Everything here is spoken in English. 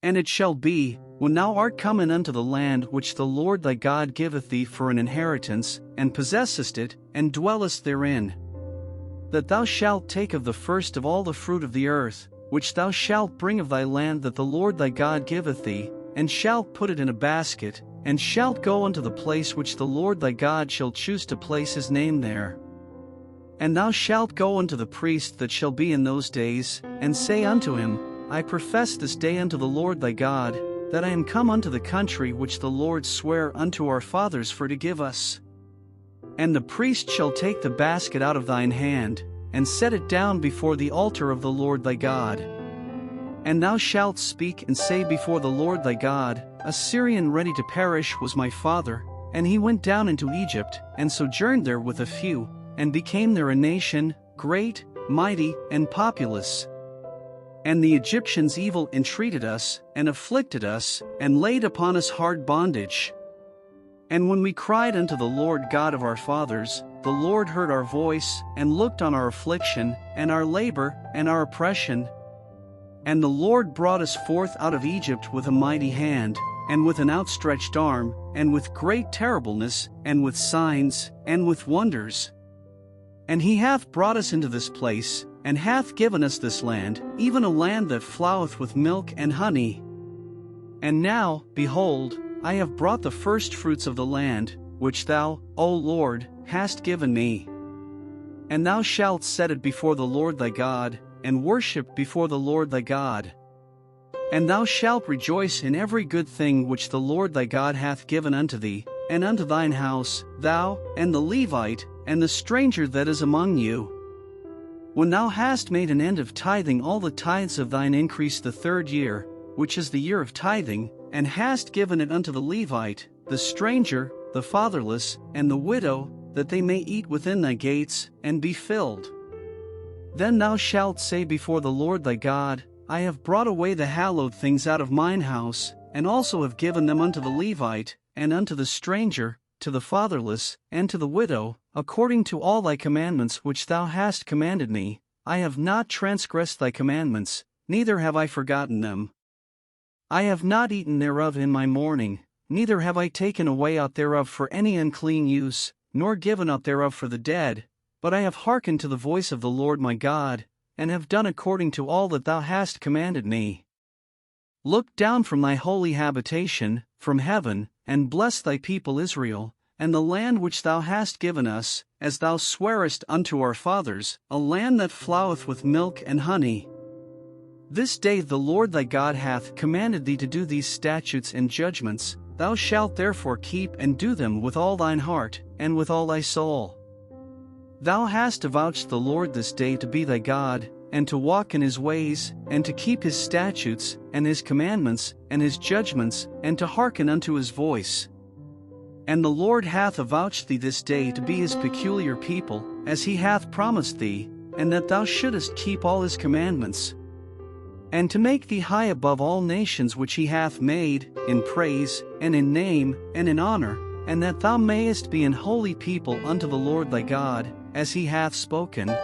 And it shall be, when thou art come in unto the land which the Lord thy God giveth thee for an inheritance, and possessest it, and dwellest therein, that thou shalt take of the first of all the fruit of the earth, which thou shalt bring of thy land that the Lord thy God giveth thee, and shalt put it in a basket, and shalt go unto the place which the Lord thy God shall choose to place his name there. And thou shalt go unto the priest that shall be in those days, and say unto him, I profess this day unto the Lord thy God, that I am come unto the country which the Lord sware unto our fathers for to give us. And the priest shall take the basket out of thine hand, and set it down before the altar of the Lord thy God. And thou shalt speak and say before the Lord thy God, a Syrian ready to perish was my father, and he went down into Egypt, and sojourned there with a few, and became there a nation, great, mighty, and populous. And the Egyptians evil entreated us, and afflicted us, and laid upon us hard bondage. And when we cried unto the Lord God of our fathers, the Lord heard our voice, and looked on our affliction, and our labor, and our oppression. And the Lord brought us forth out of Egypt with a mighty hand, and with an outstretched arm, and with great terribleness, and with signs, and with wonders. And he hath brought us into this place, and hath given us this land, even a land that floweth with milk and honey. And now, behold, I have brought the firstfruits of the land, which thou, O Lord, hast given me. And thou shalt set it before the Lord thy God, and worship before the Lord thy God. And thou shalt rejoice in every good thing which the Lord thy God hath given unto thee, and unto thine house, thou, and the Levite, and the stranger that is among you. When thou hast made an end of tithing all the tithes of thine increase the third year, which is the year of tithing, and hast given it unto the Levite, the stranger, the fatherless, and the widow, that they may eat within thy gates, and be filled. Then thou shalt say before the Lord thy God, I have brought away the hallowed things out of mine house, and also have given them unto the Levite, and unto the stranger, to the fatherless, and to the widow, according to all thy commandments which thou hast commanded me. I have not transgressed thy commandments, neither have I forgotten them. I have not eaten thereof in my mourning, neither have I taken away out thereof for any unclean use, nor given out thereof for the dead, but I have hearkened to the voice of the Lord my God, and have done according to all that thou hast commanded me. Look down from thy holy habitation, from heaven, and bless thy people Israel, and the land which thou hast given us, as thou swarest unto our fathers, a land that floweth with milk and honey. This day the Lord thy God hath commanded thee to do these statutes and judgments, thou shalt therefore keep and do them with all thine heart, and with all thy soul. Thou hast avouched the Lord this day to be thy God, and to walk in his ways, and to keep his statutes, and his commandments, and his judgments, and to hearken unto his voice. And the Lord hath avouched thee this day to be his peculiar people, as he hath promised thee, and that thou shouldest keep all his commandments, and to make thee high above all nations which he hath made, in praise, and in name, and in honor, and that thou mayest be an holy people unto the Lord thy God, as he hath spoken.